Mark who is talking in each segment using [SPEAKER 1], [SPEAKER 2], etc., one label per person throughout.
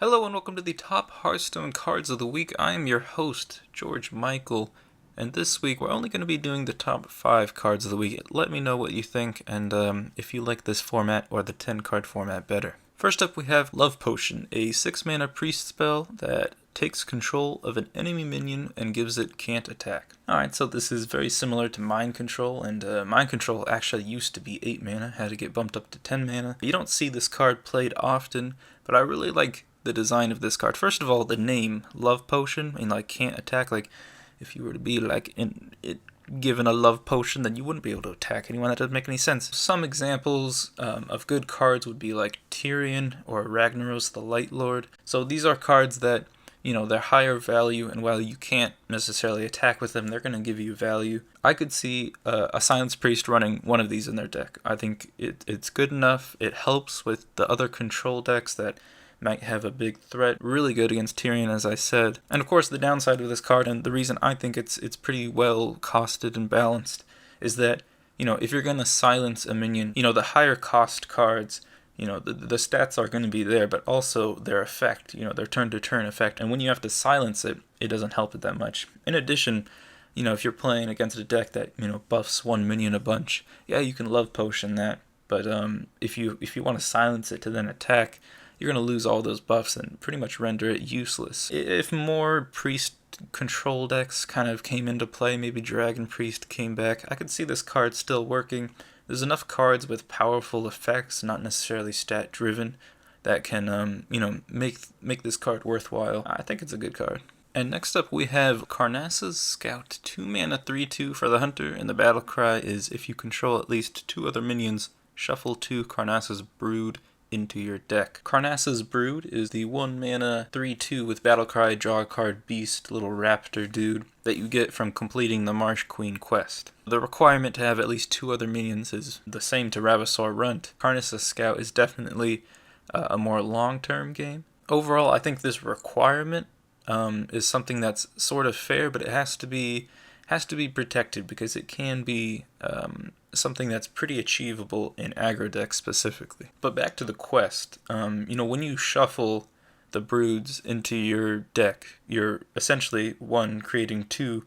[SPEAKER 1] Hello and welcome to the top Hearthstone cards of the week. I am your host, George Michael, and this week we're only going to be doing the top 5 cards of the week. Let me know what you think and if you like this format or the 10 card format better. First up we have Love Potion, a 6 mana priest spell that takes control of an enemy minion and gives it can't attack. Alright, so this is very similar to Mind Control, and Mind Control actually used to be 8 mana, had to get bumped up to 10 mana. You don't see this card played often, but I really like the design of this card. First of all, the name, Love Potion, can't attack. If you were to be given a love potion, then you wouldn't be able to attack anyone. That doesn't make any sense. Some examples of good cards would be like Tyrion or Ragnaros the Light Lord. So these are cards that, they're higher value, and while you can't necessarily attack with them, they're going to give you value. I could see a Silence Priest running one of these in their deck. I think it's good enough. It helps with the other control decks that might have a big threat. Really good against Tyrion, as I said. And of course, the downside of this card, and the reason I think it's pretty well costed and balanced, is that, if you're going to silence a minion, the higher cost cards, the stats are going to be there, but also their effect, their turn-to-turn effect. And when you have to silence it, it doesn't help it that much. In addition, if you're playing against a deck that, buffs one minion a bunch, yeah, you can Love Potion that. But if you want to silence it to then attack, you're going to lose all those buffs and pretty much render it useless. If more priest control decks kind of came into play, maybe Dragon Priest came back, I could see this card still working. There's enough cards with powerful effects, not necessarily stat driven, that can make this card worthwhile. I think it's a good card. And next up we have Karnas's Scout, 2 mana 3/2 for the Hunter, and the battle cry is if you control at least 2 other minions, shuffle 2 Karnas's Brood into your deck. Karnas's Brood is the 1 mana 3/2 with Battlecry, draw a card, beast, little raptor dude that you get from completing the Marsh Queen quest. The requirement to have at least 2 other minions is the same to Ravasaur Runt. Karnas's Scout is definitely a more long-term game. Overall, I think this requirement is something that's sort of fair, but it has to be protected because it can be something that's pretty achievable in aggro decks specifically. But back to the quest, when you shuffle the broods into your deck, you're essentially creating 2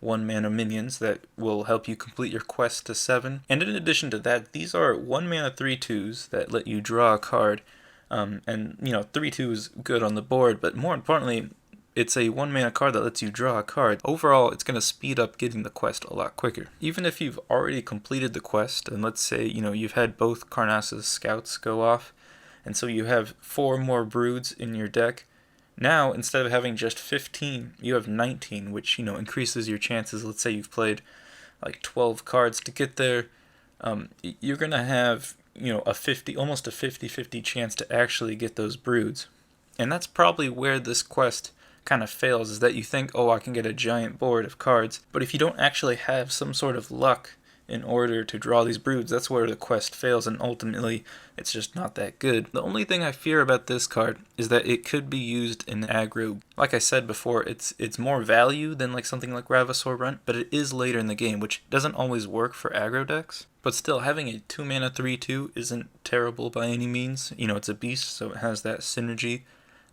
[SPEAKER 1] 1-mana minions that will help you complete your quest to 7. And in addition to that, these are 1 mana 3/2s that let you draw a card. And 3/2 is good on the board, but more importantly, it's a 1 mana card that lets you draw a card. Overall, it's going to speed up getting the quest a lot quicker. Even if you've already completed the quest, and let's say, you've had both Karnas's Scouts go off, and so you have 4 more broods in your deck. Now, instead of having just 15, you have 19, which, increases your chances. Let's say you've played like 12 cards to get there. You're going to have, almost a 50-50 chance to actually get those broods. And that's probably where this quest kind of fails, is that you think, oh, I can get a giant board of cards, but if you don't actually have some sort of luck in order to draw these broods, that's where the quest fails, and ultimately it's just not that good. The only thing I fear about this card is that it could be used in aggro. Like I said before, it's more value than something like Ravasaur Runt, but it is later in the game, which doesn't always work for aggro decks. But still, having a 2 mana 3/2 isn't terrible by any means. It's a beast, so it has that synergy.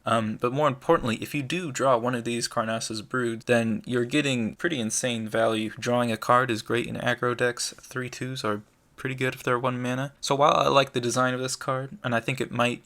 [SPEAKER 1] But more importantly, if you do draw one of these Karnas's Brood, then you're getting pretty insane value. Drawing a card is great in aggro decks. 3/2s are pretty good if they're 1 mana. So while I like the design of this card, and I think it might,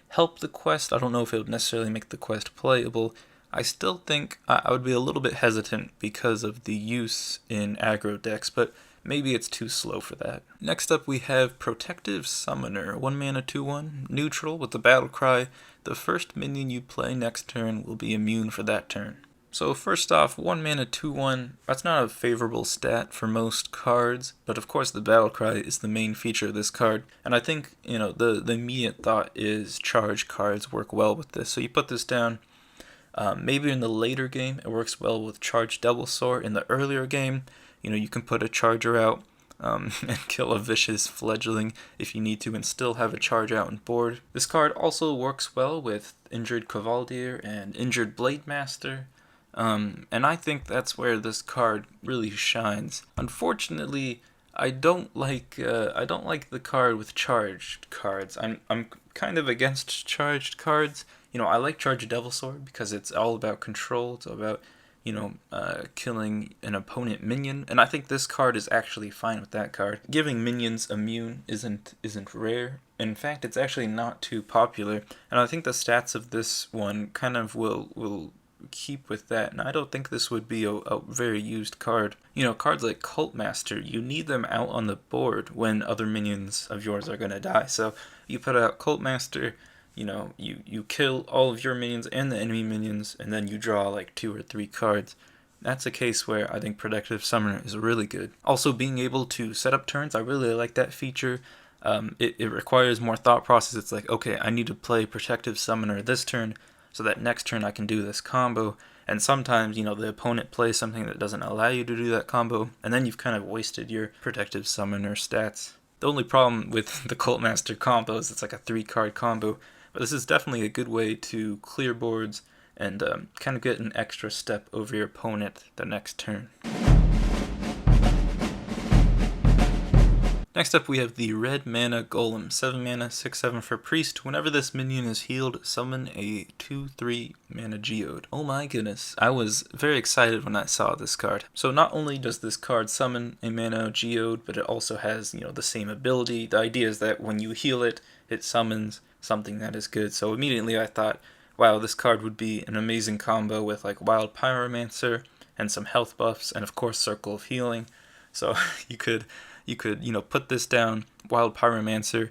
[SPEAKER 1] help the quest, I don't know if it would necessarily make the quest playable, I still think I would be a little bit hesitant because of the use in aggro decks, but maybe it's too slow for that. Next up we have Protective Summoner, 1 mana 2/1, neutral with the battle cry. The first minion you play next turn will be immune for that turn. So first off, 1 mana 2/1, that's not a favorable stat for most cards, but of course the battle cry is the main feature of this card. And I think, the immediate thought is charge cards work well with this. So you put this down. Maybe in the later game it works well with Charge Double Sword. In the earlier game, you can put a charger out and kill a vicious fledgling if you need to and still have a charge out on board. This card also works well with Injured Cavalier and Injured Blade Master. And I think that's where this card really shines. Unfortunately, I don't like the card with charged cards. I'm kind of against charged cards. I like Charged Devil Sword because it's all about control. It's all about killing an opponent minion, and I think this card is actually fine with that card. Giving minions immune isn't rare. In fact, it's actually not too popular, and I think the stats of this one kind of will keep with that, and I don't think this would be a very used card. Cards like Cult Master, you need them out on the board when other minions of yours are gonna die. So you put out Cult Master, you kill all of your minions and the enemy minions, and then you draw like 2 or 3 cards. That's a case where I think Protective Summoner is really good. Also, being able to set up turns, I really like that feature. It requires more thought process. It's like, okay, I need to play Protective Summoner this turn, so that next turn I can do this combo. And sometimes, the opponent plays something that doesn't allow you to do that combo, and then you've kind of wasted your Protective Summoner stats. The only problem with the Cult Master combo is it's like a 3-card combo, but this is definitely a good way to clear boards and kind of get an extra step over your opponent the next turn. Next up, we have the Red Mana Golem. 7 mana, 6/7 for Priest. Whenever this minion is healed, summon a 2/3 mana Geode. Oh my goodness. I was very excited when I saw this card. So not only does this card summon a mana Geode, but it also has, the same ability. The idea is that when you heal it, it summons something that is good. So immediately I thought, wow, this card would be an amazing combo with like Wild Pyromancer and some health buffs, and of course Circle of Healing. So you could put this down, Wild Pyromancer,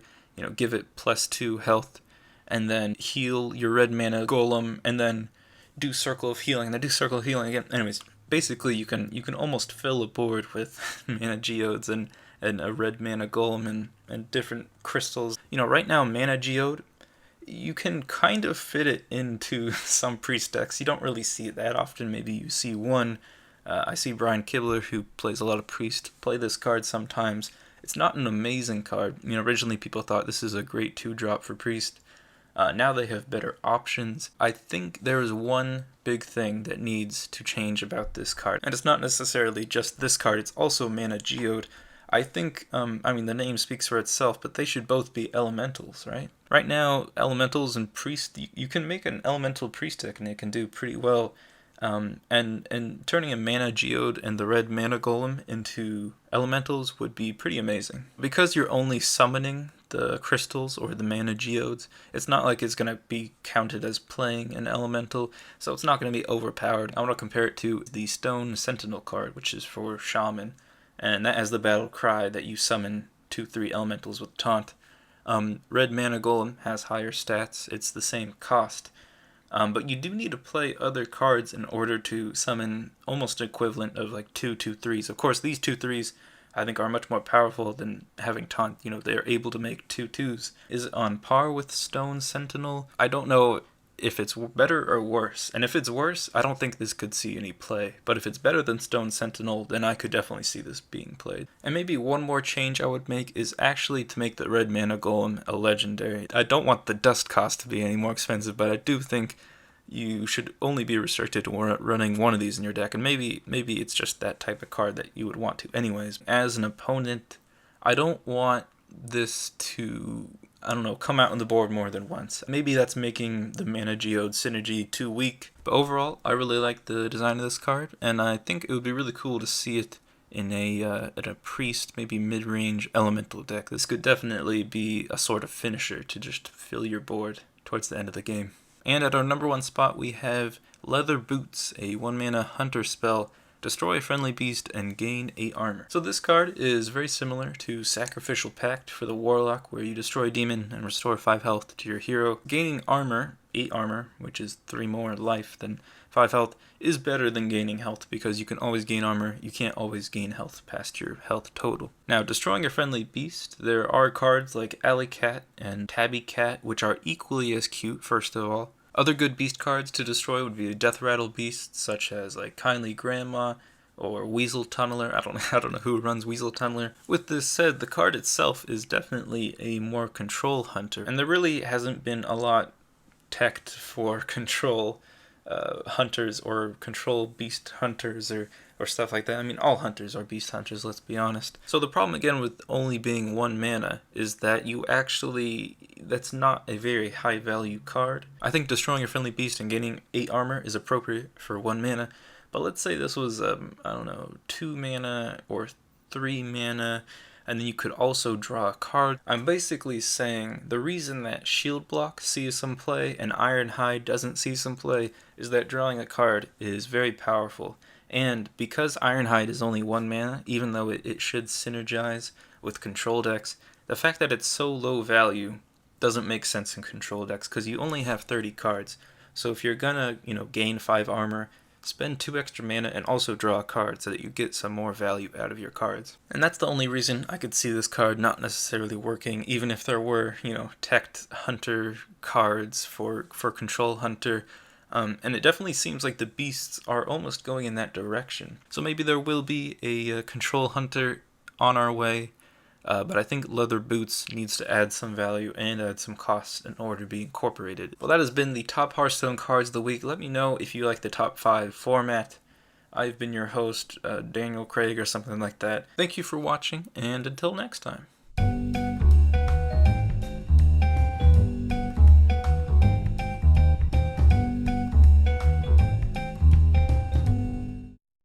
[SPEAKER 1] give it +2 health, and then heal your red mana golem, and then do Circle of Healing, and then do Circle of Healing again. Anyways, basically you can almost fill a board with mana geodes and a red mana golem and different crystals. Right now mana geode, you can kind of fit it into some priest decks. You don't really see it that often. Maybe you see one. I see Brian Kibler, who plays a lot of Priest, play this card sometimes. It's not an amazing card. Originally people thought this is a great 2-drop for Priest. Now they have better options. I think there is one big thing that needs to change about this card. And it's not necessarily just this card, it's also Mana Geode. I think, the name speaks for itself, but they should both be elementals, right? Right now, elementals and Priest, you can make an elemental Priest deck and it can do pretty well. And turning a Mana Geode and the Red Mana Golem into elementals would be pretty amazing. Because you're only summoning the crystals or the Mana Geodes, it's not like it's going to be counted as playing an elemental, so it's not going to be overpowered. I want to compare it to the Stone Sentinel card, which is for Shaman, and that has the battle cry that you summon 2/3 elementals with taunt. Red Mana Golem has higher stats, it's the same cost. But you do need to play other cards in order to summon almost equivalent of like 2/3s. Of course, these 2/3s I think are much more powerful than having taunt. They're able to make 2/2s. Is it on par with Stone Sentinel? I don't know if it's better or worse. And if it's worse, I don't think this could see any play. But if it's better than Stone Sentinel, then I could definitely see this being played. And maybe one more change I would make is actually to make the Red Mana Golem a legendary. I don't want the dust cost to be any more expensive, but I do think you should only be restricted to running one of these in your deck. And maybe it's just that type of card that you would want to anyways. As an opponent, I don't want this to, come out on the board more than once. Maybe that's making the Mana Geode synergy too weak. But overall, I really like the design of this card, and I think it would be really cool to see it in a Priest, maybe mid-range elemental deck. This could definitely be a sort of finisher to just fill your board towards the end of the game. And at our number 1 spot, we have Leather Boots, a 1-mana hunter spell. Destroy a friendly beast and gain 8 armor. So this card is very similar to Sacrificial Pact for the Warlock, where you destroy a demon and restore 5 health to your hero. Gaining armor, 8 armor, which is 3 more life than 5 health, is better than gaining health because you can always gain armor, you can't always gain health past your health total. Now, destroying a friendly beast, there are cards like Alley Cat and Tabby Cat, which are equally as cute, first of all. Other good beast cards to destroy would be Death Rattle beasts, such as like Kindly Grandma or Weasel Tunneler. I don't know who runs Weasel Tunneler. With this said, the card itself is definitely a more control hunter, and there really hasn't been a lot teched for control hunters or control beast hunters or or stuff like that. I mean, all hunters are beast hunters, let's be honest. So the problem again with only being 1 mana is that that's not a very high value card. I think destroying your friendly beast and gaining 8 armor is appropriate for 1 mana, but let's say this was, I don't know, 2 mana or 3 mana, and then you could also draw a card. I'm basically saying the reason that Shield Block sees some play and Ironhide doesn't see some play is that drawing a card is very powerful. And because Ironhide is only 1 mana, even though it should synergize with control decks, the fact that it's so low value doesn't make sense in control decks because you only have 30 cards. So if you're gonna, gain 5 armor, spend 2 extra mana and also draw a card so that you get some more value out of your cards. And that's the only reason I could see this card not necessarily working, even if there were, teched hunter cards for Control Hunter. And it definitely seems like the beasts are almost going in that direction. So maybe there will be a Control Hunter on our way. But I think Leather Boots needs to add some value and add some costs in order to be incorporated. Well, that has been the top Hearthstone cards of the week. Let me know if you like the top 5 format. I've been your host, Daniel Craig or something like that. Thank you for watching, and until next time.